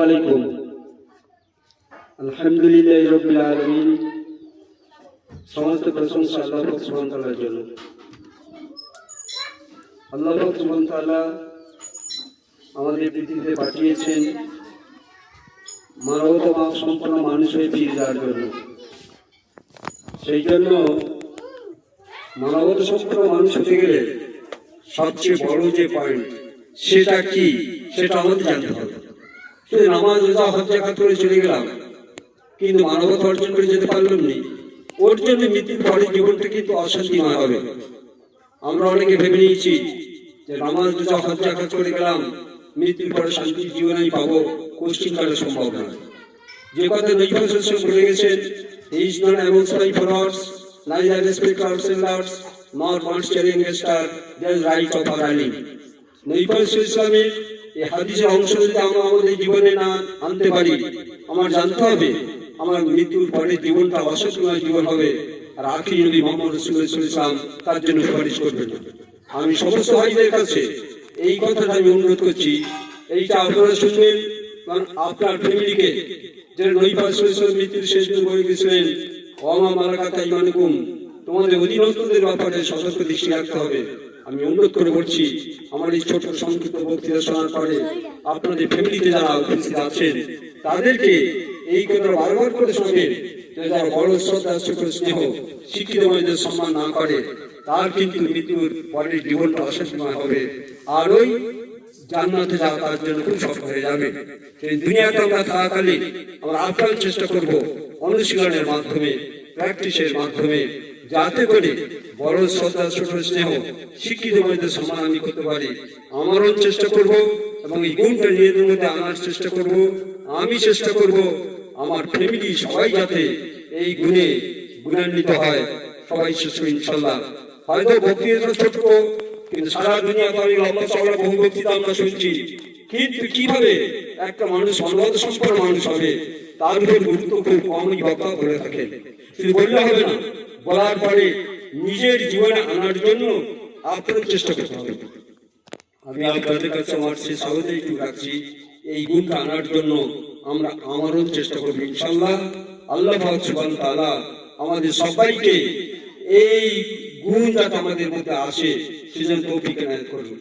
আলাইকুম। আলহামদুলিল্লাহ রাব্বিল আলামিন। সমস্ত প্রশংসা আল্লাহ সুবহানাহু ওয়া তাআলার জন্য। আল্লাহ সুবহানাহু ওয়া তাআলা আমাদের পৃথিবীতে পাঠিয়েছেন মানবতা সম্পন্ন মানুষ হয়ে ফিরে যাওয়ার জন্য। সেই জন্য মানবতা সম্পন্ন মানুষ হতে গেলে সবচেয়ে বড় যে পয়েন্ট সেটা কি, সেটা আমাদের জানতে হবে। শুধু নামাজ রোজা হজ যাকাত করে চলে গেলাম, কিন্তু মানবতা অর্জন করে যেতে পারলাম না। ওর জন্য মৃত্যুর পরে জীবনটা কিন্তু অশান্তিময় হবে। আমরা অনেকে ভেবে নিয়েছি যে নামাজ রোজা হজ যাকাত করে গেলাম, মৃত্যুর পরে শান্তির জীবন আমি পাবো, কোশ্চিন করা সম্ভব না। যে কথা নবী সাল্লাল্লাহু আলাইহি ওয়াসাল্লাম বলে গেছেন, he is not amongst my followers, neither respect our sellers, nor wants to investor, there is right of our earning. নবী সাল্লাল্লাহু আলাইহি ওয়াসাল্লামের এই হাদিসের অংশ যদি আমরা আমাদের জীবনে না আনতে পারি, আমার জানতে হবে আমার মৃত্যুর পরে জীবনটা অসৎময় জীবন হবে, আর আখির নবী মুহাম্মদ রাসূলুল্লাহ সাল্লাল্লাহু আলাইহি ওয়াসাল্লাম তার জন্য সুপারিশ করবেন। আমি সমস্ত ভাইদের কাছে এই কথাটা আমি অনুরোধ করছি, এইটা আপনারা শুনবেন, কারণ আপনার ফ্যামিলিকে যে নবী সাল্লাল্লাহু আলাইহি ওয়াসাল্লাম মৃত্যুর শেষ দিন বলে গেছিলেন, ওমা মালাকাত ঈমানুকুম, তোমাদের অধীনস্থদের ব্যাপারে সতর্ক দৃষ্টি রাখতে হবে। আমি অনুরোধ করে বলছি, আমার এই ছোট সংক্ষিপ্ত বক্তৃতা শোনার পরে আপনাদের ফ্যামিলিতে যারা উপস্থিত আছেন তাদেরকে এই কথা বারবার করে শোনাবেন যে যারা বড় শ্রদ্ধা স্নেহ শিক্ষিত মানুষদের সম্মান না করে তার কিন্তু মৃত্যুর পরের জীবনটা অসম্পূর্ণ হবে, আর ওই জান্নাতে যাওয়া তার জন্য খুব সফল হয়ে যাবে। সেই দুনিয়াতে আমরা থাকাকালে আমরা আপ্রাণ চেষ্টা করব অনুশীলনের মাধ্যমে, প্র্যাকটিসের মাধ্যমে, যাতে করে বড় শ্রদ্ধা ছোট স্নেহ শিক্ষিত মানুষদের সম্মান আমি করতে পারি। আমারও চেষ্টা করব এবং এই গুণটা নিজেদের মধ্যে আনার চেষ্টা করব। আমি চেষ্টা করব আমার ফ্যামিলি সবাই যাতে এই গুণে গুণান্বিত হয়, সবাই শেষ ইনশাল্লাহ। হয়তো বক্তৃতা ছোট, কিন্তু সারা দুনিয়াতে আমি লম্বা চওড়া বহু বক্তৃতা আমরা শুনছি, কিন্তু কিভাবে একটা মানুষ মানবতা সম্পন্ন মানুষ হবে তার উপর গুরুত্ব খুব কমই বক্তা বলে থাকেন। শুধু বললে হবে না, বলার পরে নিজের জীবনে আনার জন্য আপনার চেষ্টা করতে হবে। আমি আপনাদের কাছে আমার শেষ আহ্বান একটু রাখছি, এই গুণটা আনার জন্য আমরা আমারও চেষ্টা করবো ইনশাল্লাহ। আল্লাহ সুবহানাহু ওয়া তাআলা আমাদের সবাইকে এই গুণ যাতে আমাদের মধ্যে আসে সেজন্য তৌফিক এনায়েত করুন।